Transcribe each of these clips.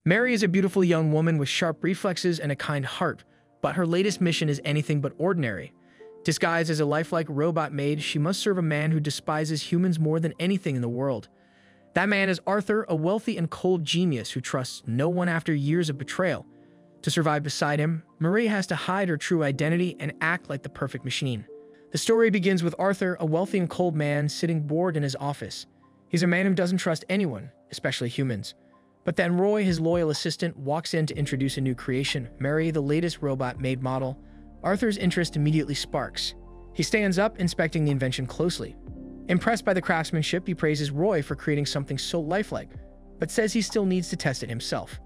Mary is a beautiful young woman with sharp reflexes and a kind heart, but her latest mission is anything but ordinary. Disguised as a lifelike robot maid, she must serve a man who despises humans more than anything in the world. That man is Arthur, a wealthy and cold genius who trusts no one after years of betrayal. To survive beside him, Marie has to hide her true identity and act like the perfect machine. The story begins with Arthur, a wealthy and cold man, sitting bored in his office. He's a man who doesn't trust anyone, especially humans. But then Roy, his loyal assistant, walks in to introduce a new creation, Mary, the latest robot maid model. Arthur's interest immediately sparks. He stands up, inspecting the invention closely. Impressed by the craftsmanship, he praises Roy for creating something so lifelike, but says he still needs to test it himself.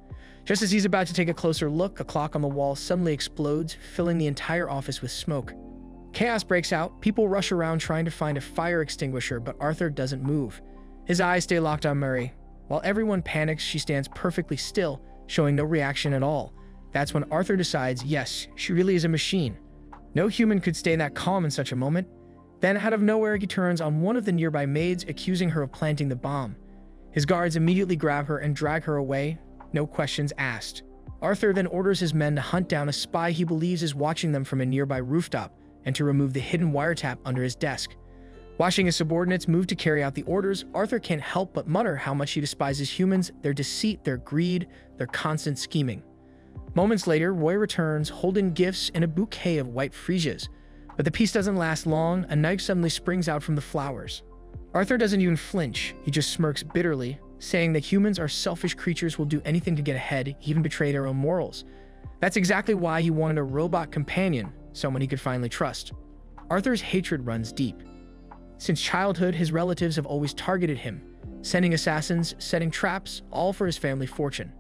Just as he's about to take a closer look, a clock on the wall suddenly explodes, filling the entire office with smoke. Chaos breaks out, people rush around trying to find a fire extinguisher, but Arthur doesn't move. His eyes stay locked on Mary. While everyone panics, she stands perfectly still, showing no reaction at all. That's when Arthur decides, yes, she really is a machine. No human could stay that calm in such a moment. Then, out of nowhere, he turns on one of the nearby maids, accusing her of planting the bomb. His guards immediately grab her and drag her away, no questions asked. Arthur then orders his men to hunt down a spy he believes is watching them from a nearby rooftop and to remove the hidden wiretap under his desk. Watching his subordinates move to carry out the orders, Arthur can't help but mutter how much he despises humans, their deceit, their greed, their constant scheming. Moments later, Roy returns, holding gifts and a bouquet of white freesias. But the peace doesn't last long. A knife suddenly springs out from the flowers. Arthur doesn't even flinch. He just smirks bitterly, saying that humans are selfish creatures who will do anything to get ahead, even betray their own morals. That's exactly why he wanted a robot companion, someone he could finally trust. Arthur's hatred runs deep. Since childhood, his relatives have always targeted him, sending assassins, setting traps, all for his family fortune.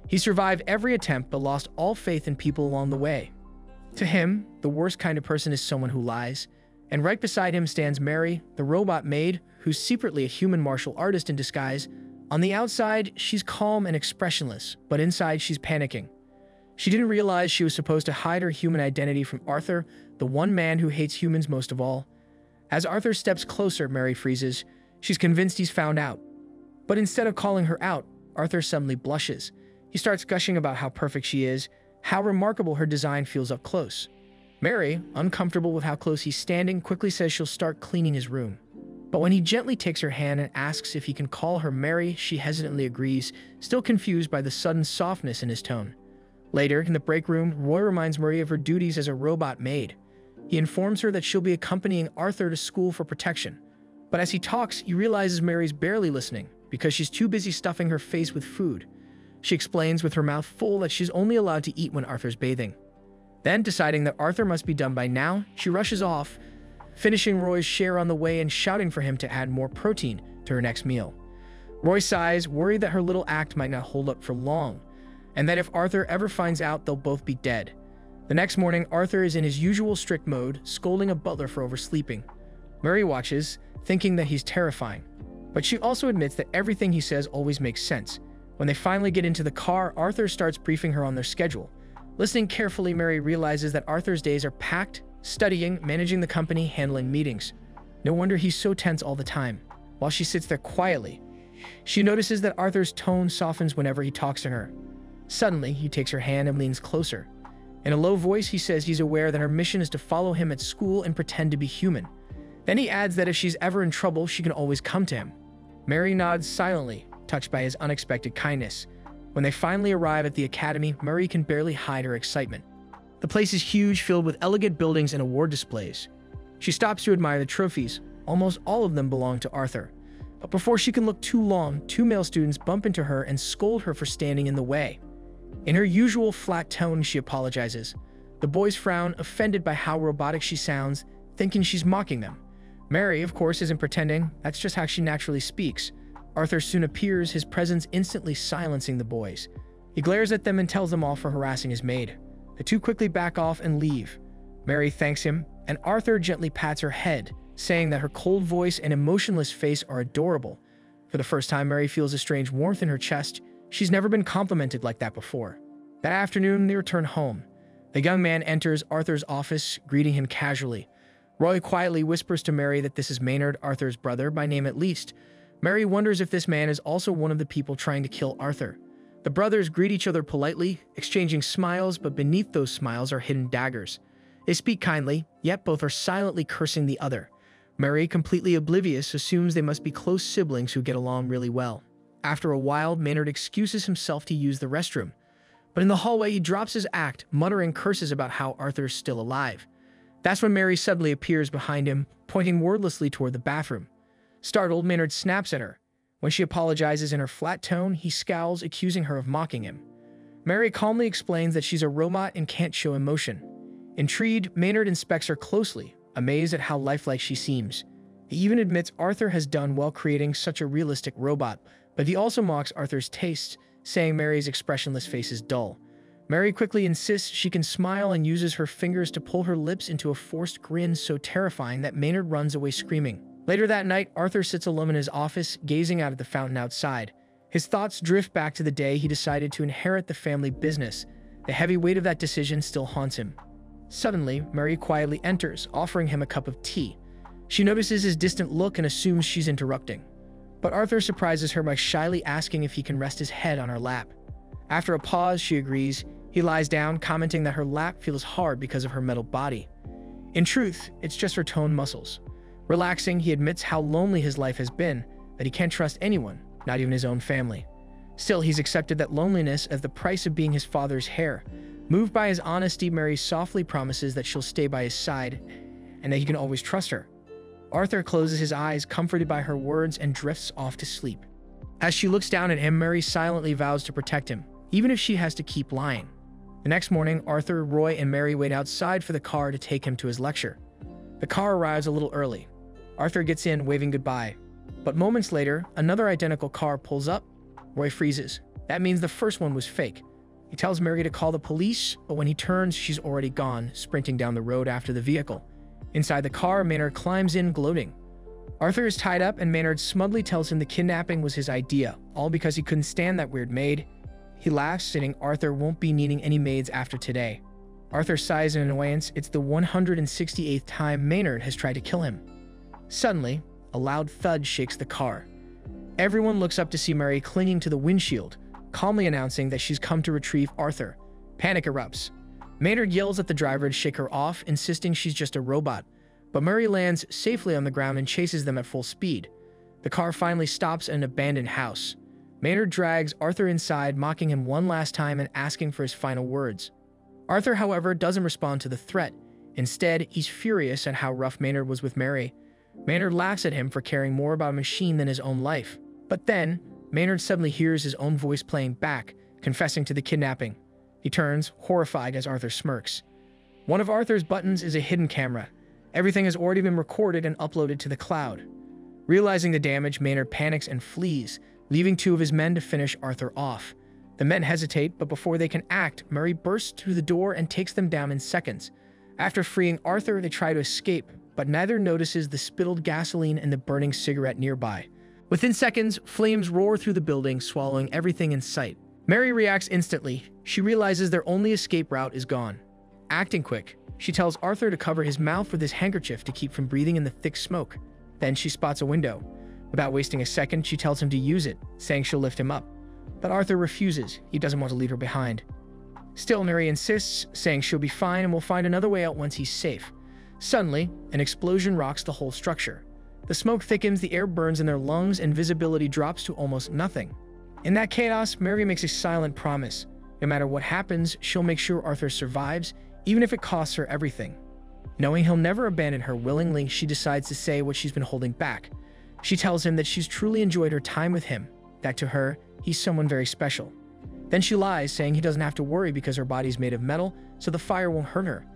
He survived every attempt but lost all faith in people along the way. To him, the worst kind of person is someone who lies, and right beside him stands Mary, the robot maid, who's secretly a human martial artist in disguise. On the outside, she's calm and expressionless, but inside she's panicking. She didn't realize she was supposed to hide her human identity from Arthur, the one man who hates humans most of all. As Arthur steps closer, Mary freezes. She's convinced he's found out. But instead of calling her out, Arthur suddenly blushes. He starts gushing about how perfect she is, how remarkable her design feels up close. Mary, uncomfortable with how close he's standing, quickly says she'll start cleaning his room. But when he gently takes her hand and asks if he can call her Mary, she hesitantly agrees, still confused by the sudden softness in his tone. Later, in the break room, Roy reminds Marie of her duties as a robot maid. He informs her that she'll be accompanying Arthur to school for protection. But as he talks, he realizes Mary's barely listening because she's too busy stuffing her face with food. She explains with her mouth full that she's only allowed to eat when Arthur's bathing. Then, deciding that Arthur must be done by now, she rushes off, finishing Roy's share on the way and shouting for him to add more protein to her next meal. Roy sighs, worried that her little act might not hold up for long, and that if Arthur ever finds out, they'll both be dead. The next morning, Arthur is in his usual strict mode, scolding a butler for oversleeping. Mary watches, thinking that he's terrifying. But she also admits that everything he says always makes sense. When they finally get into the car, Arthur starts briefing her on their schedule. Listening carefully, Mary realizes that Arthur's days are packed, studying, managing the company, handling meetings. No wonder he's so tense all the time. While she sits there quietly, she notices that Arthur's tone softens whenever he talks to her. Suddenly, he takes her hand and leans closer. In a low voice, he says he's aware that her mission is to follow him at school and pretend to be human. Then he adds that if she's ever in trouble, she can always come to him. Mary nods silently, touched by his unexpected kindness. When they finally arrive at the academy, Marie can barely hide her excitement. The place is huge, filled with elegant buildings and award displays. She stops to admire the trophies. Almost all of them belong to Arthur. But before she can look too long, two male students bump into her and scold her for standing in the way. In her usual flat tone, she apologizes. The boys frown, offended by how robotic she sounds, thinking she's mocking them. Mary, of course, isn't pretending. That's just how she naturally speaks. Arthur soon appears, his presence instantly silencing the boys. He glares at them and tells them off for harassing his maid. The two quickly back off and leave. Mary thanks him, and Arthur gently pats her head, saying that her cold voice and emotionless face are adorable. For the first time, Mary feels a strange warmth in her chest. She's never been complimented like that before. That afternoon, they return home. The young man enters Arthur's office, greeting him casually. Roy quietly whispers to Mary that this is Maynard, Arthur's brother, by name at least. Mary wonders if this man is also one of the people trying to kill Arthur. The brothers greet each other politely, exchanging smiles, but beneath those smiles are hidden daggers. They speak kindly, yet both are silently cursing the other. Mary, completely oblivious, assumes they must be close siblings who get along really well. After a while, Maynard excuses himself to use the restroom. But in the hallway, he drops his act, muttering curses about how Arthur's still alive. That's when Mary suddenly appears behind him, pointing wordlessly toward the bathroom. Startled, Maynard snaps at her. When she apologizes in her flat tone, he scowls, accusing her of mocking him. Mary calmly explains that she's a robot and can't show emotion. Intrigued, Maynard inspects her closely, amazed at how lifelike she seems. He even admits Arthur has done well creating such a realistic robot, but he also mocks Arthur's tastes, saying Mary's expressionless face is dull. Mary quickly insists she can smile and uses her fingers to pull her lips into a forced grin so terrifying that Maynard runs away screaming. Later that night, Arthur sits alone in his office, gazing out at the fountain outside. His thoughts drift back to the day he decided to inherit the family business. The heavy weight of that decision still haunts him. Suddenly, Mary quietly enters, offering him a cup of tea. She notices his distant look and assumes she's interrupting. But Arthur surprises her by shyly asking if he can rest his head on her lap. After a pause, she agrees. He lies down, commenting that her lap feels hard because of her metal body. In truth, it's just her toned muscles. Relaxing, he admits how lonely his life has been, that he can't trust anyone, not even his own family. Still, he's accepted that loneliness as the price of being his father's heir. Moved by his honesty, Mary softly promises that she'll stay by his side and that he can always trust her. Arthur closes his eyes, comforted by her words, and drifts off to sleep. As she looks down at him, Mary silently vows to protect him, even if she has to keep lying. The next morning, Arthur, Roy, and Mary wait outside for the car to take him to his lecture. The car arrives a little early. Arthur gets in, waving goodbye. But moments later, another identical car pulls up. Roy freezes. That means the first one was fake. He tells Mary to call the police, but when he turns, she's already gone, sprinting down the road after the vehicle. Inside the car, Maynard climbs in, gloating. Arthur is tied up, and Maynard smugly tells him the kidnapping was his idea, all because he couldn't stand that weird maid. He laughs, saying Arthur won't be needing any maids after today. Arthur sighs in annoyance. It's the 168th time Maynard has tried to kill him. Suddenly, a loud thud shakes the car. Everyone looks up to see Mary clinging to the windshield, calmly announcing that she's come to retrieve Arthur. Panic erupts. Maynard yells at the driver to shake her off, insisting she's just a robot. But Mary lands safely on the ground and chases them at full speed. The car finally stops at an abandoned house. Maynard drags Arthur inside, mocking him one last time and asking for his final words. Arthur, however, doesn't respond to the threat. Instead, he's furious at how rough Maynard was with Mary. Maynard laughs at him for caring more about a machine than his own life. But then, Maynard suddenly hears his own voice playing back, confessing to the kidnapping. He turns, horrified as Arthur smirks. One of Arthur's buttons is a hidden camera. Everything has already been recorded and uploaded to the cloud. Realizing the damage, Maynard panics and flees, leaving two of his men to finish Arthur off. The men hesitate, but before they can act, Murray bursts through the door and takes them down in seconds. After freeing Arthur, they try to escape, but neither notices the spilled gasoline and the burning cigarette nearby. Within seconds, flames roar through the building, swallowing everything in sight. Mary reacts instantly. She realizes their only escape route is gone. Acting quick, she tells Arthur to cover his mouth with his handkerchief to keep from breathing in the thick smoke. Then she spots a window. Without wasting a second, she tells him to use it, saying she'll lift him up. But Arthur refuses. He doesn't want to leave her behind. Still, Mary insists, saying she'll be fine and will find another way out once he's safe. Suddenly, an explosion rocks the whole structure. The smoke thickens, the air burns in their lungs, and visibility drops to almost nothing. In that chaos, Mary makes a silent promise. No matter what happens, she'll make sure Arthur survives, even if it costs her everything. Knowing he'll never abandon her willingly, she decides to say what she's been holding back. She tells him that she's truly enjoyed her time with him, that to her, he's someone very special. Then she lies, saying he doesn't have to worry because her body's made of metal, so the fire won't hurt her.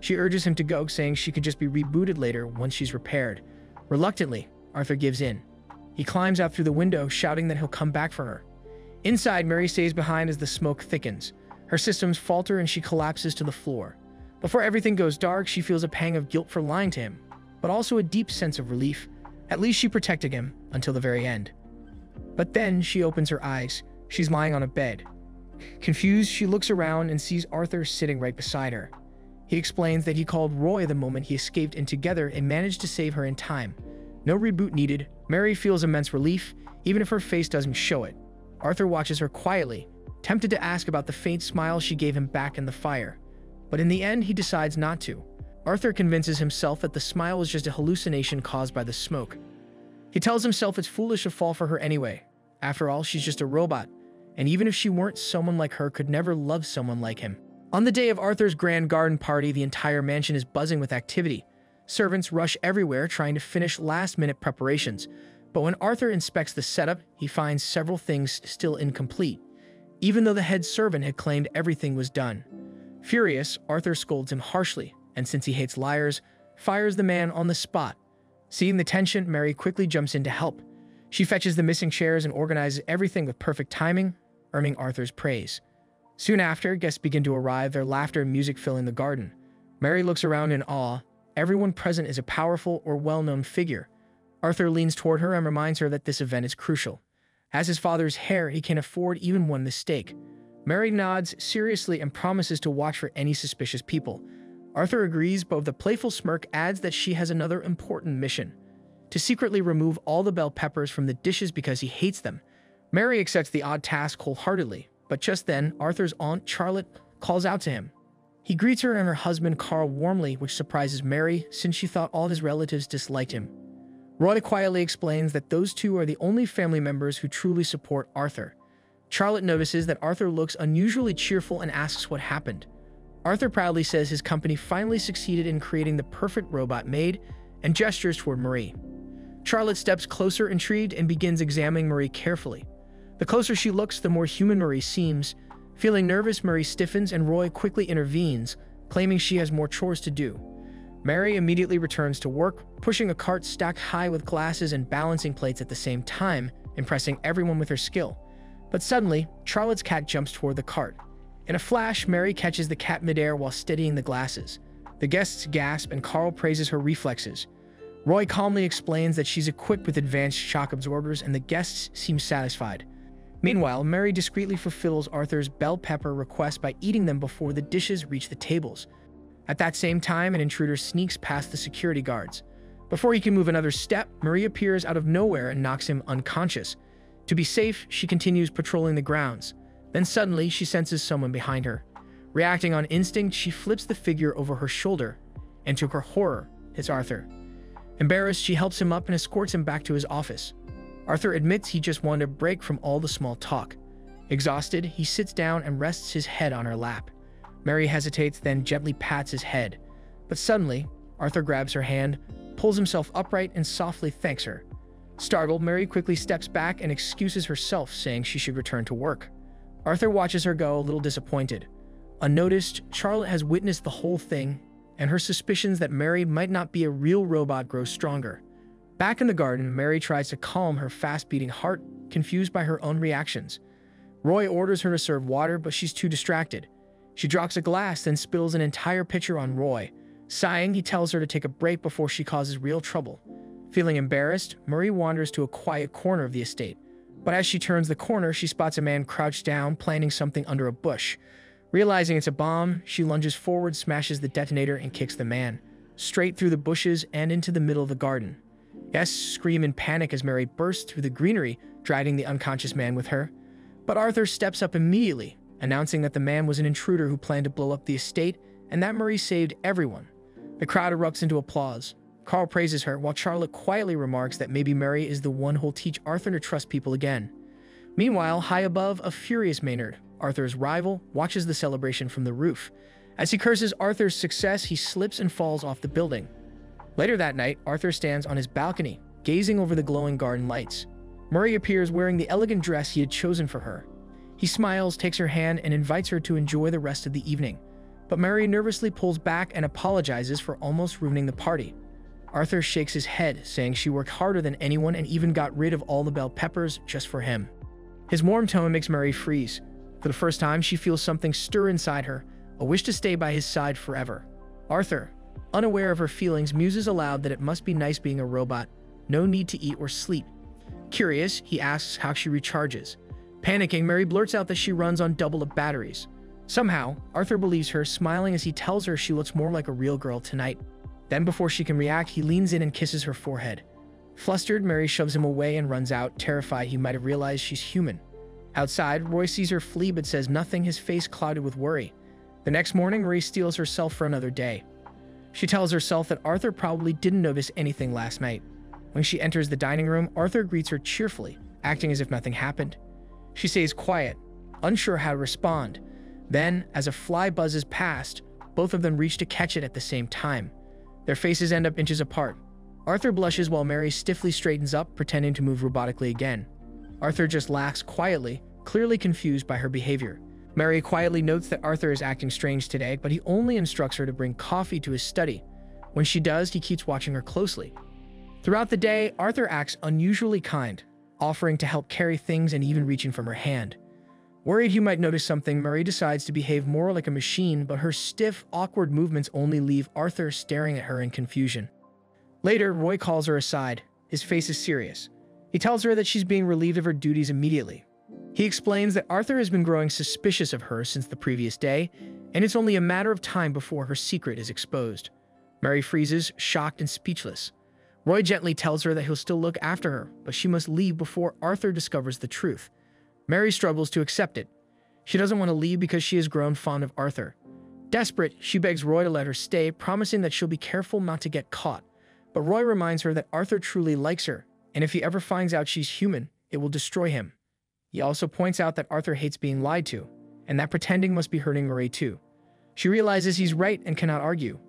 She urges him to go, saying she could just be rebooted later once she's repaired. Reluctantly, Arthur gives in. He climbs out through the window, shouting that he'll come back for her. Inside, Mary stays behind as the smoke thickens. Her systems falter and she collapses to the floor. Before everything goes dark, she feels a pang of guilt for lying to him, but also a deep sense of relief. At least she protected him until the very end. But then she opens her eyes. She's lying on a bed. Confused, she looks around and sees Arthur sitting right beside her. He explains that he called Roy the moment he escaped, and together and managed to save her in time. No reboot needed. Mary feels immense relief, even if her face doesn't show it. Arthur watches her quietly, tempted to ask about the faint smile she gave him back in the fire. But in the end, he decides not to. Arthur convinces himself that the smile was just a hallucination caused by the smoke. He tells himself it's foolish to fall for her anyway. After all, she's just a robot, and even if she weren't, someone like her could never love someone like him. On the day of Arthur's grand garden party, the entire mansion is buzzing with activity. Servants rush everywhere trying to finish last-minute preparations. But when Arthur inspects the setup, he finds several things still incomplete, even though the head servant had claimed everything was done. Furious, Arthur scolds him harshly, and since he hates liars, fires the man on the spot. Seeing the tension, Mary quickly jumps in to help. She fetches the missing chairs and organizes everything with perfect timing, earning Arthur's praise. Soon after, guests begin to arrive, their laughter and music filling the garden. Mary looks around in awe. Everyone present is a powerful or well-known figure. Arthur leans toward her and reminds her that this event is crucial. As his father's heir, he can afford even one mistake. Mary nods seriously and promises to watch for any suspicious people. Arthur agrees, but with a playful smirk adds that she has another important mission: to secretly remove all the bell peppers from the dishes because he hates them. Mary accepts the odd task wholeheartedly, but just then, Arthur's aunt, Charlotte, calls out to him. He greets her and her husband, Carl, warmly, which surprises Mary, since she thought all his relatives disliked him. Roy quietly explains that those two are the only family members who truly support Arthur. Charlotte notices that Arthur looks unusually cheerful and asks what happened. Arthur proudly says his company finally succeeded in creating the perfect robot maid and gestures toward Marie. Charlotte steps closer, intrigued, and begins examining Marie carefully. The closer she looks, the more human Marie seems. Feeling nervous, Marie stiffens and Roy quickly intervenes, claiming she has more chores to do. Mary immediately returns to work, pushing a cart stacked high with glasses and balancing plates at the same time, impressing everyone with her skill. But suddenly, Charlotte's cat jumps toward the cart. In a flash, Mary catches the cat midair while steadying the glasses. The guests gasp and Carl praises her reflexes. Roy calmly explains that she's equipped with advanced shock absorbers and the guests seem satisfied. Meanwhile, Mary discreetly fulfills Arthur's bell pepper request by eating them before the dishes reach the tables. At that same time, an intruder sneaks past the security guards. Before he can move another step, Marie appears out of nowhere and knocks him unconscious. To be safe, she continues patrolling the grounds. Then suddenly, she senses someone behind her. Reacting on instinct, she flips the figure over her shoulder, and to her horror, it's Arthur. Embarrassed, she helps him up and escorts him back to his office. Arthur admits he just wanted a break from all the small talk. Exhausted, he sits down and rests his head on her lap. Mary hesitates, then gently pats his head. But suddenly, Arthur grabs her hand, pulls himself upright, and softly thanks her. Startled, Mary quickly steps back and excuses herself, saying she should return to work. Arthur watches her go, a little disappointed. Unnoticed, Charlotte has witnessed the whole thing, and her suspicions that Mary might not be a real robot grow stronger. Back in the garden, Mary tries to calm her fast-beating heart, confused by her own reactions. Roy orders her to serve water, but she's too distracted. She drops a glass, then spills an entire pitcher on Roy. Sighing, he tells her to take a break before she causes real trouble. Feeling embarrassed, Marie wanders to a quiet corner of the estate. But as she turns the corner, she spots a man crouched down, planting something under a bush. Realizing it's a bomb, she lunges forward, smashes the detonator, and kicks the man straight through the bushes and into the middle of the garden. Guests scream in panic as Mary bursts through the greenery, dragging the unconscious man with her. But Arthur steps up immediately, announcing that the man was an intruder who planned to blow up the estate and that Marie saved everyone. The crowd erupts into applause. Carl praises her, while Charlotte quietly remarks that maybe Mary is the one who'll teach Arthur to trust people again. Meanwhile, high above, a furious Maynard, Arthur's rival, watches the celebration from the roof. As he curses Arthur's success, he slips and falls off the building. Later that night, Arthur stands on his balcony, gazing over the glowing garden lights. Marie appears wearing the elegant dress he had chosen for her. He smiles, takes her hand, and invites her to enjoy the rest of the evening. But Mary nervously pulls back and apologizes for almost ruining the party. Arthur shakes his head, saying she worked harder than anyone and even got rid of all the bell peppers just for him. His warm tone makes Mary freeze. For the first time, she feels something stir inside her, a wish to stay by his side forever. Arthur, unaware of her feelings, muses aloud that it must be nice being a robot, no need to eat or sleep. Curious, he asks how she recharges. Panicking, Mary blurts out that she runs on double the batteries. Somehow, Arthur believes her, smiling as he tells her she looks more like a real girl tonight. Then before she can react, he leans in and kisses her forehead. Flustered, Mary shoves him away and runs out, terrified he might have realized she's human. Outside, Roy sees her flee but says nothing, his face clouded with worry. The next morning, Marie steels herself for another day. She tells herself that Arthur probably didn't notice anything last night. When she enters the dining room, Arthur greets her cheerfully, acting as if nothing happened. She stays quiet, unsure how to respond. Then, as a fly buzzes past, both of them reach to catch it at the same time. Their faces end up inches apart. Arthur blushes while Mary stiffly straightens up, pretending to move robotically again. Arthur just laughs quietly, clearly confused by her behavior. Mary quietly notes that Arthur is acting strange today, but he only instructs her to bring coffee to his study. When she does, he keeps watching her closely. Throughout the day, Arthur acts unusually kind, offering to help carry things and even reaching from her hand. Worried he might notice something, Marie decides to behave more like a machine, but her stiff, awkward movements only leave Arthur staring at her in confusion. Later, Roy calls her aside. His face is serious. He tells her that she's being relieved of her duties immediately. He explains that Arthur has been growing suspicious of her since the previous day, and it's only a matter of time before her secret is exposed. Mary freezes, shocked and speechless. Roy gently tells her that he'll still look after her, but she must leave before Arthur discovers the truth. Mary struggles to accept it. She doesn't want to leave because she has grown fond of Arthur. Desperate, she begs Roy to let her stay, promising that she'll be careful not to get caught. But Roy reminds her that Arthur truly likes her, and if he ever finds out she's human, it will destroy him. He also points out that Arthur hates being lied to, and that pretending must be hurting Marie too. She realizes he's right and cannot argue.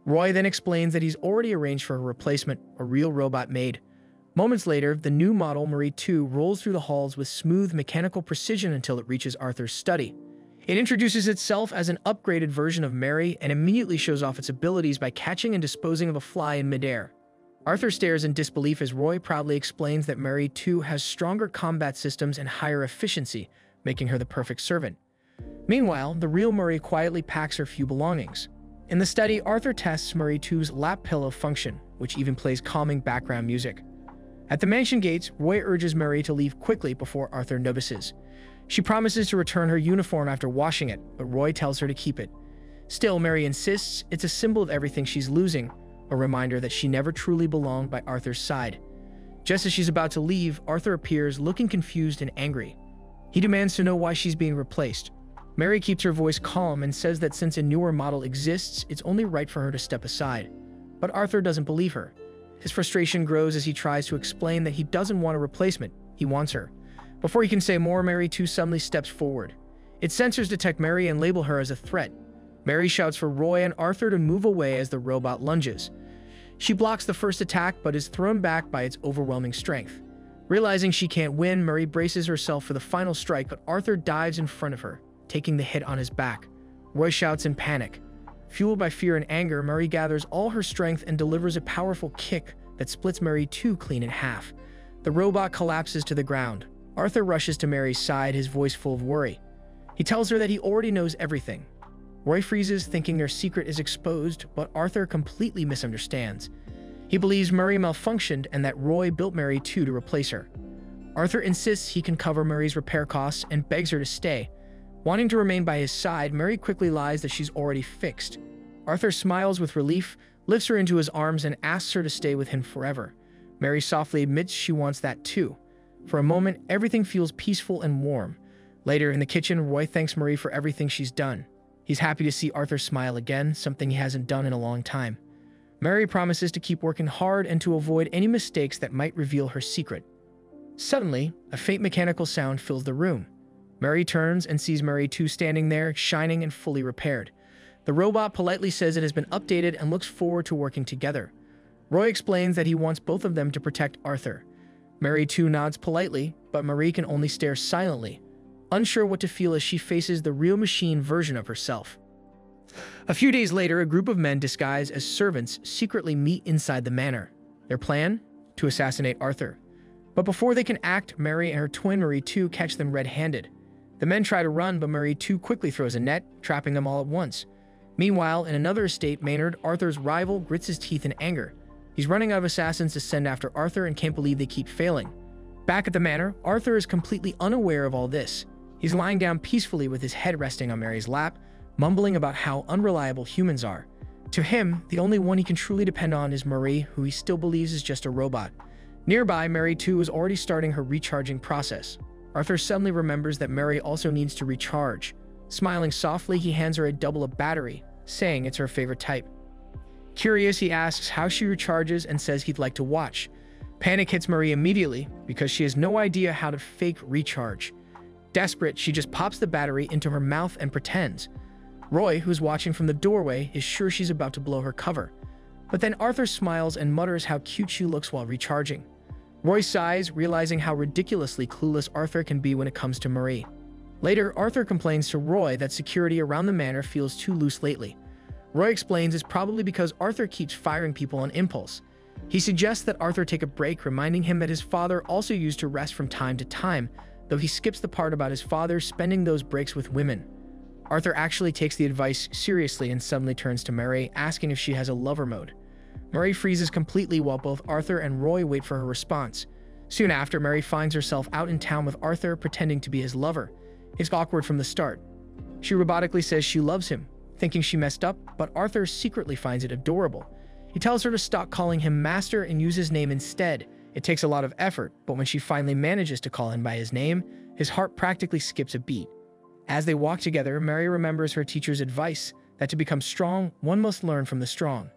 Roy then explains that he's already arranged for a replacement, a real robot maid. Moments later, the new model, Marie 2, rolls through the halls with smooth mechanical precision until it reaches Arthur's study. It introduces itself as an upgraded version of Mary and immediately shows off its abilities by catching and disposing of a fly in midair. Arthur stares in disbelief as Roy proudly explains that Mary 2 has stronger combat systems and higher efficiency, making her the perfect servant. Meanwhile, the real Marie quietly packs her few belongings. In the study, Arthur tests Marie 2's lap pillow function, which even plays calming background music. At the mansion gates, Roy urges Marie to leave quickly before Arthur notices. She promises to return her uniform after washing it, but Roy tells her to keep it. Still, Mary insists it's a symbol of everything she's losing, a reminder that she never truly belonged by Arthur's side. Just as she's about to leave, Arthur appears, looking confused and angry. He demands to know why she's being replaced. Mary keeps her voice calm and says that since a newer model exists, it's only right for her to step aside. But Arthur doesn't believe her. His frustration grows as he tries to explain that he doesn't want a replacement, he wants her. Before he can say more, Mary 2 suddenly steps forward. Its sensors detect Mary and label her as a threat. Mary shouts for Roy and Arthur to move away as the robot lunges. She blocks the first attack but is thrown back by its overwhelming strength. Realizing she can't win, Mary braces herself for the final strike, but Arthur dives in front of her, taking the hit on his back. Roy shouts in panic. Fueled by fear and anger, Mary gathers all her strength and delivers a powerful kick that splits Mary 2 clean in half. The robot collapses to the ground. Arthur rushes to Mary's side, his voice full of worry. He tells her that he already knows everything. Roy freezes, thinking their secret is exposed, but Arthur completely misunderstands. He believes Mary malfunctioned and that Roy built Mary 2 to replace her. Arthur insists he can cover Mary's repair costs and begs her to stay. Wanting to remain by his side, Mary quickly lies that she's already fixed. Arthur smiles with relief, lifts her into his arms, and asks her to stay with him forever. Mary softly admits she wants that too. For a moment, everything feels peaceful and warm. Later, in the kitchen, Roy thanks Marie for everything she's done. He's happy to see Arthur smile again, something he hasn't done in a long time. Mary promises to keep working hard and to avoid any mistakes that might reveal her secret. Suddenly, a faint mechanical sound fills the room. Mary turns and sees Mary 2 standing there, shining and fully repaired. The robot politely says it has been updated and looks forward to working together. Roy explains that he wants both of them to protect Arthur. Mary 2 nods politely, but Marie can only stare silently, unsure what to feel as she faces the real machine version of herself. A few days later, a group of men disguised as servants secretly meet inside the manor. Their plan? To assassinate Arthur. But before they can act, Mary and her twin Marie 2 catch them red-handed. The men try to run, but Marie 2 quickly throws a net, trapping them all at once. Meanwhile, in another estate, Maynard, Arthur's rival, grits his teeth in anger. He's running out of assassins to send after Arthur and can't believe they keep failing. Back at the manor, Arthur is completely unaware of all this. He's lying down peacefully with his head resting on Mary's lap, mumbling about how unreliable humans are. To him, the only one he can truly depend on is Marie, who he still believes is just a robot. Nearby, Mary 2 is already starting her recharging process. Arthur suddenly remembers that Mary also needs to recharge. Smiling softly, he hands her a double of battery, saying it's her favorite type. Curious, he asks how she recharges and says he'd like to watch. Panic hits Marie immediately because she has no idea how to fake recharge. Desperate, she just pops the battery into her mouth and pretends. Roy, who's watching from the doorway, is sure she's about to blow her cover. But then Arthur smiles and mutters how cute she looks while recharging. Roy sighs, realizing how ridiculously clueless Arthur can be when it comes to Marie. Later, Arthur complains to Roy that security around the manor feels too loose lately. Roy explains it's probably because Arthur keeps firing people on impulse. He suggests that Arthur take a break, reminding him that his father also used to rest from time to time, though he skips the part about his father spending those breaks with women. Arthur actually takes the advice seriously and suddenly turns to Mary, asking if she has a lover mode. Mary freezes completely while both Arthur and Roy wait for her response. Soon after, Mary finds herself out in town with Arthur, pretending to be his lover. It's awkward from the start. She robotically says she loves him, thinking she messed up, but Arthur secretly finds it adorable. He tells her to stop calling him master and use his name instead. It takes a lot of effort, but when she finally manages to call him by his name, his heart practically skips a beat. As they walk together, Mary remembers her teacher's advice that to become strong, one must learn from the strong.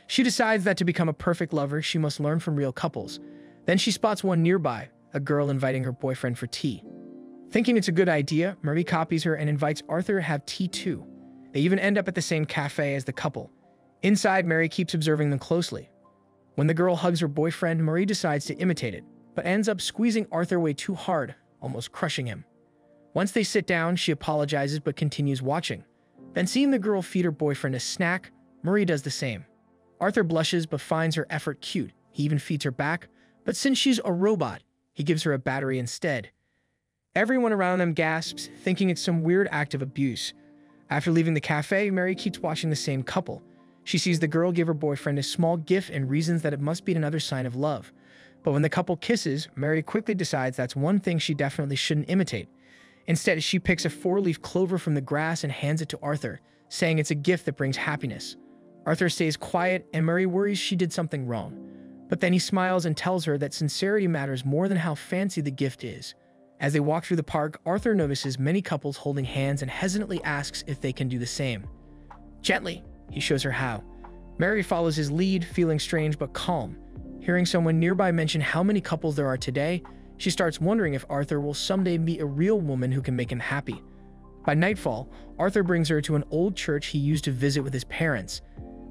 She decides that to become a perfect lover, she must learn from real couples. Then she spots one nearby, a girl inviting her boyfriend for tea. Thinking it's a good idea, Mary copies her and invites Arthur to have tea too. They even end up at the same cafe as the couple. Inside, Mary keeps observing them closely. When the girl hugs her boyfriend, Marie decides to imitate it, but ends up squeezing Arthur way too hard, almost crushing him. Once they sit down, she apologizes but continues watching. Then seeing the girl feed her boyfriend a snack, Marie does the same. Arthur blushes but finds her effort cute. He even feeds her back, but since she's a robot, he gives her a battery instead. Everyone around them gasps, thinking it's some weird act of abuse. After leaving the cafe, Mary keeps watching the same couple. She sees the girl give her boyfriend a small gift and reasons that it must be another sign of love. But when the couple kisses, Mary quickly decides that's one thing she definitely shouldn't imitate. Instead, she picks a 4-leaf clover from the grass and hands it to Arthur, saying it's a gift that brings happiness. Arthur stays quiet, and Mary worries she did something wrong. But then he smiles and tells her that sincerity matters more than how fancy the gift is. As they walk through the park, Arthur notices many couples holding hands and hesitantly asks if they can do the same. Gently, he shows her how. Mary follows his lead, feeling strange but calm. Hearing someone nearby mention how many couples there are today, she starts wondering if Arthur will someday meet a real woman who can make him happy. By nightfall, Arthur brings her to an old church he used to visit with his parents.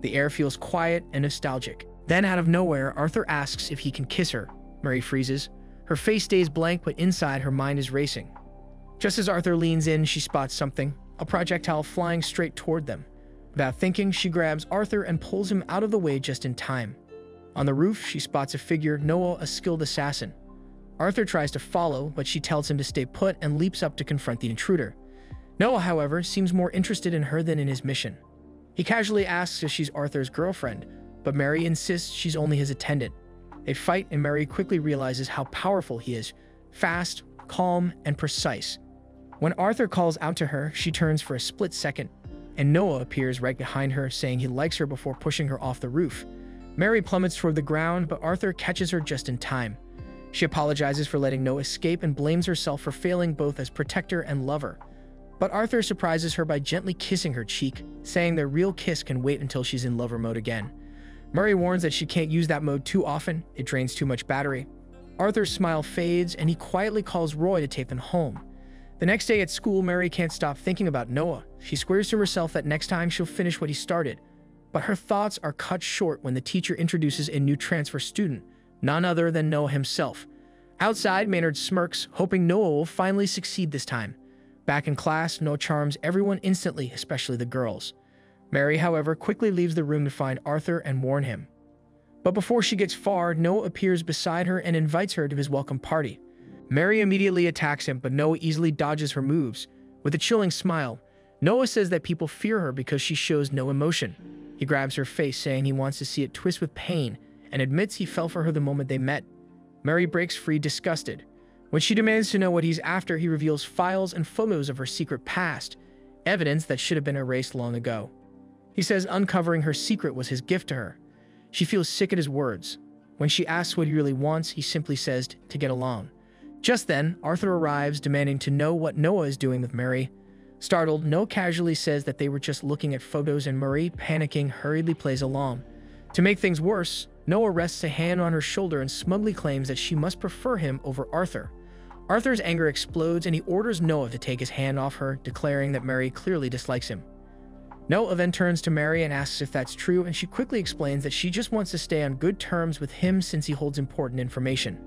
The air feels quiet and nostalgic. Then, out of nowhere, Arthur asks if he can kiss her. Mary freezes. Her face stays blank, but inside her mind is racing. Just as Arthur leans in, she spots something, a projectile flying straight toward them. Without thinking, she grabs Arthur and pulls him out of the way just in time. On the roof, she spots a figure, Noah, a skilled assassin. Arthur tries to follow, but she tells him to stay put and leaps up to confront the intruder. Noah, however, seems more interested in her than in his mission. He casually asks if she's Arthur's girlfriend, but Mary insists she's only his attendant. They fight, and Mary quickly realizes how powerful he is, fast, calm, and precise. When Arthur calls out to her, she turns for a split second, and Noah appears right behind her, saying he likes her before pushing her off the roof. Mary plummets toward the ground, but Arthur catches her just in time. She apologizes for letting Noah escape and blames herself for failing both as protector and lover. But Arthur surprises her by gently kissing her cheek, saying their real kiss can wait until she's in lover mode again. Mary warns that she can't use that mode too often, it drains too much battery. Arthur's smile fades, and he quietly calls Roy to take them home. The next day at school, Mary can't stop thinking about Noah. She swears to herself that next time she'll finish what he started. But her thoughts are cut short when the teacher introduces a new transfer student, none other than Noah himself. Outside, Maynard smirks, hoping Noah will finally succeed this time. Back in class, Noah charms everyone instantly, especially the girls. Mary, however, quickly leaves the room to find Arthur and warn him. But before she gets far, Noah appears beside her and invites her to his welcome party. Mary immediately attacks him, but Noah easily dodges her moves. With a chilling smile, Noah says that people fear her because she shows no emotion. He grabs her face, saying he wants to see it twist with pain, and admits he fell for her the moment they met. Mary breaks free, disgusted. When she demands to know what he's after, he reveals files and photos of her secret past, evidence that should have been erased long ago. He says uncovering her secret was his gift to her. She feels sick at his words. When she asks what he really wants, he simply says to get along. Just then, Arthur arrives, demanding to know what Noah is doing with Mary. Startled, Noah casually says that they were just looking at photos, and Mary, panicking, hurriedly plays along. To make things worse, Noah rests a hand on her shoulder and smugly claims that she must prefer him over Arthur. Arthur's anger explodes and he orders Noah to take his hand off her, declaring that Mary clearly dislikes him. Noah then turns to Mary and asks if that's true, and she quickly explains that she just wants to stay on good terms with him since he holds important information.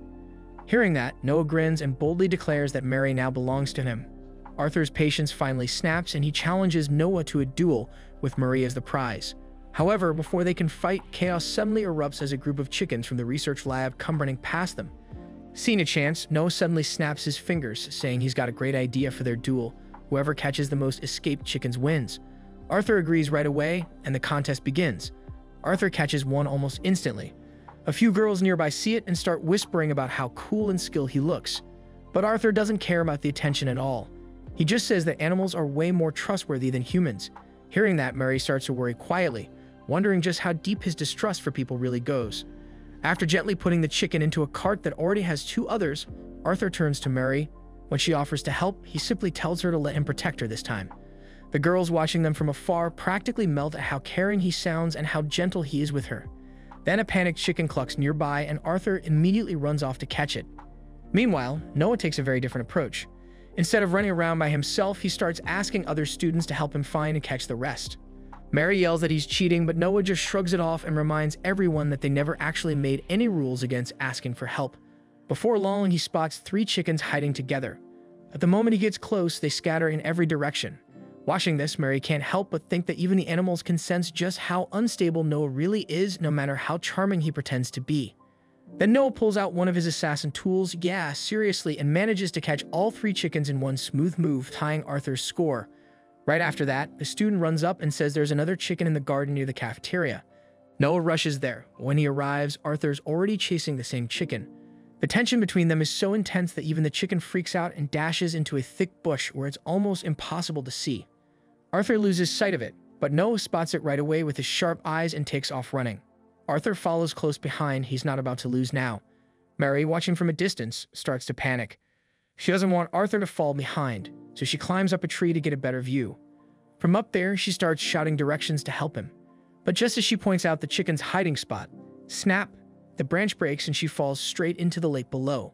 Hearing that, Noah grins and boldly declares that Mary now belongs to him. Arthur's patience finally snaps and he challenges Noah to a duel with Marie as the prize. However, before they can fight, chaos suddenly erupts as a group of chickens from the research lab come running past them. Seeing a chance, Noah suddenly snaps his fingers, saying he's got a great idea for their duel. Whoever catches the most escaped chickens wins. Arthur agrees right away, and the contest begins. Arthur catches one almost instantly. A few girls nearby see it and start whispering about how cool and skilled he looks. But Arthur doesn't care about the attention at all. He just says that animals are way more trustworthy than humans. Hearing that, Mary starts to worry quietly, wondering just how deep his distrust for people really goes. After gently putting the chicken into a cart that already has two others, Arthur turns to Mary. When she offers to help, he simply tells her to let him protect her this time. The girls watching them from afar practically melt at how caring he sounds and how gentle he is with her. Then a panicked chicken clucks nearby and Arthur immediately runs off to catch it. Meanwhile, Noah takes a very different approach. Instead of running around by himself, he starts asking other students to help him find and catch the rest. Mary yells that he's cheating, but Noah just shrugs it off and reminds everyone that they never actually made any rules against asking for help. Before long, he spots 3 chickens hiding together. At the moment he gets close, they scatter in every direction. Watching this, Mary can't help but think that even the animals can sense just how unstable Noah really is, no matter how charming he pretends to be. Then Noah pulls out one of his assassin tools, yeah, seriously, and manages to catch all 3 chickens in one smooth move, tying Arthur's score. Right after that, the student runs up and says there's another chicken in the garden near the cafeteria. Noah rushes there, but when he arrives, Arthur's already chasing the same chicken. The tension between them is so intense that even the chicken freaks out and dashes into a thick bush where it's almost impossible to see. Arthur loses sight of it, but Noah spots it right away with his sharp eyes and takes off running. Arthur follows close behind. He's not about to lose now. Mary, watching from a distance, starts to panic. She doesn't want Arthur to fall behind, so she climbs up a tree to get a better view. From up there, she starts shouting directions to help him. But just as she points out the chicken's hiding spot, snap, the branch breaks and she falls straight into the lake below.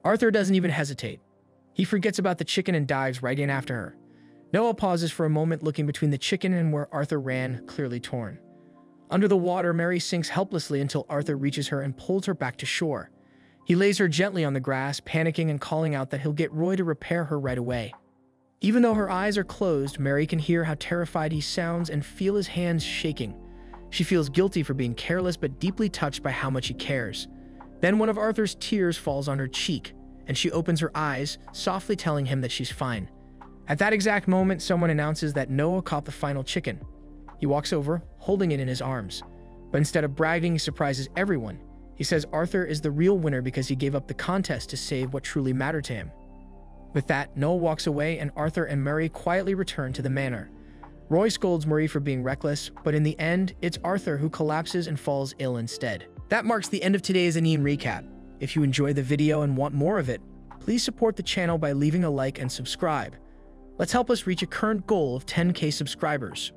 Arthur doesn't even hesitate. He forgets about the chicken and dives right in after her. Noah pauses for a moment, looking between the chicken and where Arthur ran, clearly torn. Under the water, Mary sinks helplessly until Arthur reaches her and pulls her back to shore. He lays her gently on the grass, panicking and calling out that he'll get Roy to repair her right away. Even though her eyes are closed, Mary can hear how terrified he sounds and feel his hands shaking. She feels guilty for being careless, but deeply touched by how much he cares. Then one of Arthur's tears falls on her cheek, and she opens her eyes, softly telling him that she's fine. At that exact moment, someone announces that Noah caught the final chicken. He walks over, holding it in his arms. But instead of bragging, he surprises everyone. He says Arthur is the real winner because he gave up the contest to save what truly mattered to him. With that, Noah walks away and Arthur and Mary quietly return to the manor. Roy scolds Marie for being reckless, but in the end, it's Arthur who collapses and falls ill instead. That marks the end of today's Animerecap. If you enjoyed the video and want more of it, please support the channel by leaving a like and subscribe. Let's help us reach a current goal of 10K subscribers.